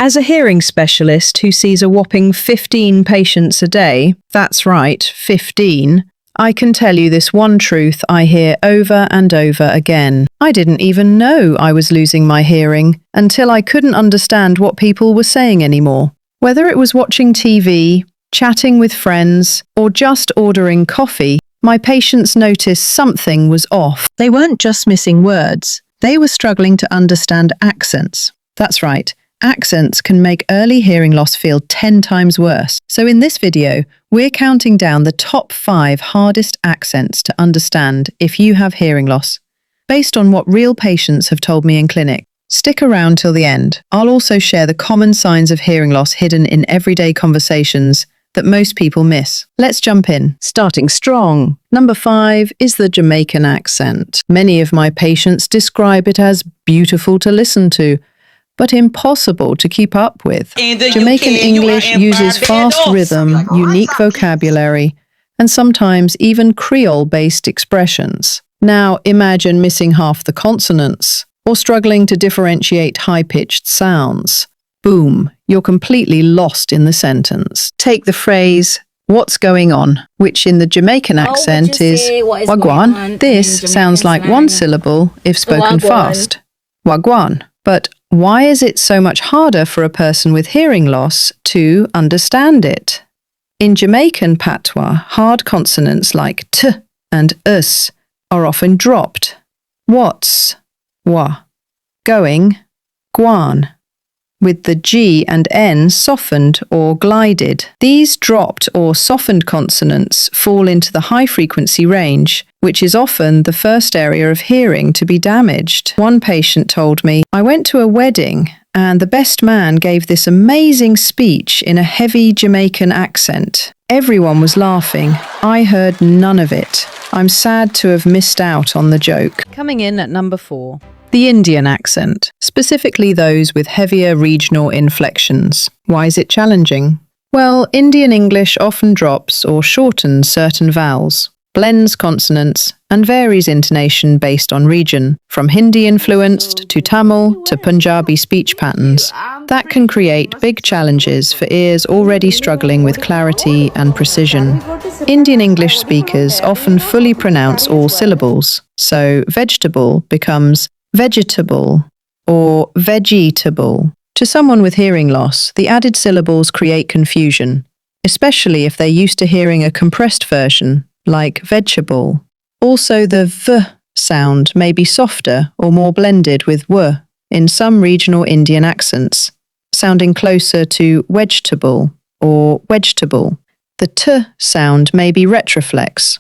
As a hearing specialist who sees a whopping 15 patients a day, that's right, 15, I can tell you this one truth I hear over and over again. I didn't even know I was losing my hearing until I couldn't understand what people were saying anymore. Whether it was watching TV, chatting with friends, or just ordering coffee, my patients noticed something was off. They weren't just missing words, they were struggling to understand accents. That's right. Accents can make early hearing loss feel 10 times worse. So in this video, we're counting down the top 5 hardest accents to understand if you have hearing loss, based on what real patients have told me in clinic. Stick around till the end. I'll also share the common signs of hearing loss hidden in everyday conversations that most people miss. Let's jump in. Starting strong. Number 5 is the Jamaican accent. Many of my patients describe it as beautiful to listen to, but impossible to keep up with. Jamaican English uses fast rhythm, unique vocabulary, and sometimes even Creole-based expressions. Now imagine missing half the consonants, or struggling to differentiate high-pitched sounds. Boom, you're completely lost in the sentence. Take the phrase, "What's going on?" which in the Jamaican accent is wagwan. This sounds like one syllable if spoken fast. Wagwan. But why is it so much harder for a person with hearing loss to understand it? In Jamaican patois, hard consonants like t and us are often dropped. What's, wa. Going, guan, with the G and N softened or glided. These dropped or softened consonants fall into the high-frequency range, which is often the first area of hearing to be damaged. One patient told me, "I went to a wedding and the best man gave this amazing speech in a heavy Jamaican accent. Everyone was laughing. I heard none of it. I'm sad to have missed out on the joke." Coming in at number 4. The Indian accent, specifically those with heavier regional inflections. Why is it challenging? Well, Indian English often drops or shortens certain vowels, blends consonants, and varies intonation based on region, from Hindi-influenced to Tamil to Punjabi speech patterns. That can create big challenges for ears already struggling with clarity and precision. Indian English speakers often fully pronounce all syllables, so vegetable becomes vegetable or vegetable. To someone with hearing loss, the added syllables create confusion, especially if they're used to hearing a compressed version, like vegetable. Also, the v sound may be softer or more blended with w in some regional Indian accents, sounding closer to vegetable or vegetable. The t sound may be retroflex,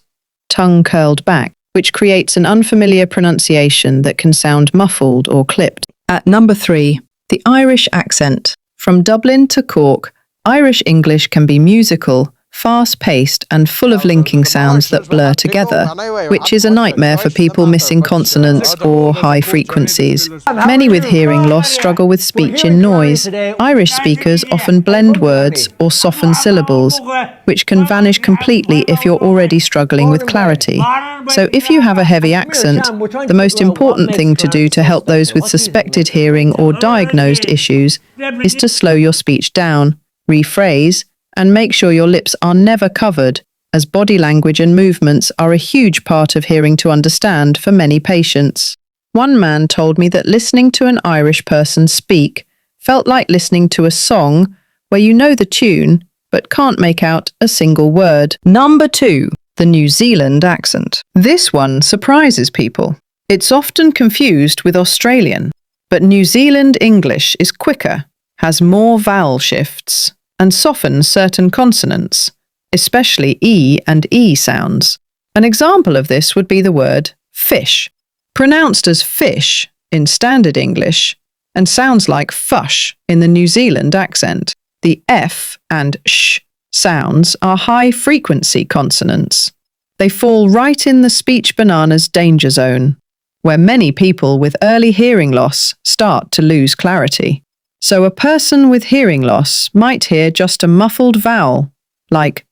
tongue curled back, which creates an unfamiliar pronunciation that can sound muffled or clipped. At number 3, the Irish accent. From Dublin to Cork, Irish English can be musical, fast-paced and full of linking sounds that blur together, which is a nightmare for people missing consonants or high frequencies. Many with hearing loss struggle with speech in noise. Irish speakers often blend words or soften syllables, which can vanish completely if you're already struggling with clarity. So if you have a heavy accent, the most important thing to do to help those with suspected hearing or diagnosed issues is to slow your speech down, rephrase, and make sure your lips are never covered, as body language and movements are a huge part of hearing to understand for many patients. One man told me that listening to an Irish person speak felt like listening to a song where you know the tune but can't make out a single word. Number 2, the New Zealand accent. This one surprises people. It's often confused with Australian, but New Zealand English is quicker, has more vowel shifts, and softens certain consonants, especially E and E sounds. An example of this would be the word fish, pronounced as fish in standard English, and sounds like fush in the New Zealand accent. The F and sh sounds are high-frequency consonants. They fall right in the speech banana's danger zone, where many people with early hearing loss start to lose clarity. So a person with hearing loss might hear just a muffled vowel, like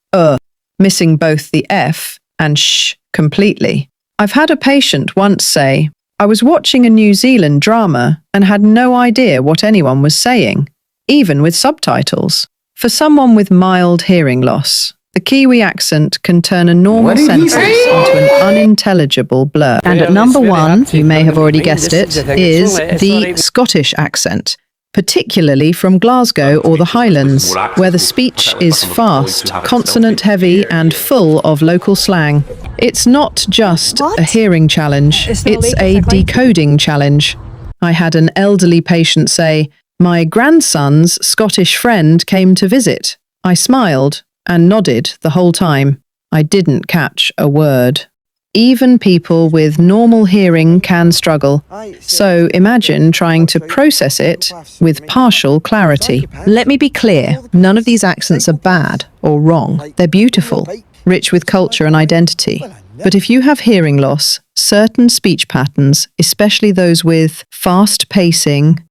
missing both the F and sh completely. I've had a patient once say, "I was watching a New Zealand drama and had no idea what anyone was saying. even with subtitles. For someone with mild hearing loss, the Kiwi accent can turn a normal sentence into an unintelligible blur. And at number one, you may have already guessed it, is the Scottish accent, particularly from Glasgow or the Highlands, where the speech is fast, consonant-heavy and full of local slang. It's not just a hearing challenge, it's a decoding challenge. I had an elderly patient say, "My grandson's Scottish friend came to visit." I smiled and nodded the whole time. I didn't catch a word. Even people with normal hearing can struggle, so imagine trying to process it with partial clarity. Let me be clear, none of these accents are bad or wrong. They're beautiful, rich with culture and identity. But if you have hearing loss, certain speech patterns, especially those with fast pacing,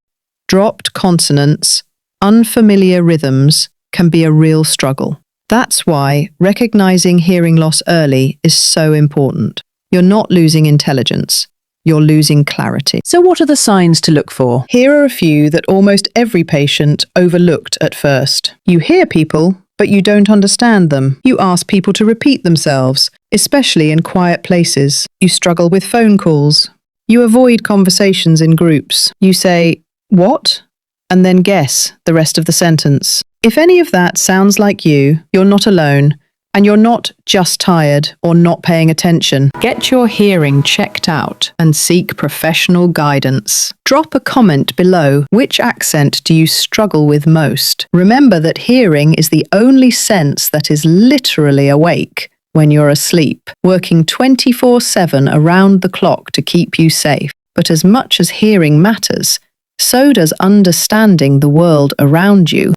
dropped consonants, unfamiliar rhythms, can be a real struggle. That's why recognizing hearing loss early is so important. You're not losing intelligence, you're losing clarity. So what are the signs to look for? Here are a few that almost every patient overlooked at first. You hear people, but you don't understand them. You ask people to repeat themselves, especially in quiet places. You struggle with phone calls. You avoid conversations in groups. You say, "What?" and then guess the rest of the sentence. If any of that sounds like you, you're not alone, and you're not just tired or not paying attention. Get your hearing checked out and seek professional guidance. Drop a comment below. Which accent do you struggle with most? Remember that hearing is the only sense that is literally awake when you're asleep, working 24/7 around the clock to keep you safe. But as much as hearing matters, so does understanding the world around you.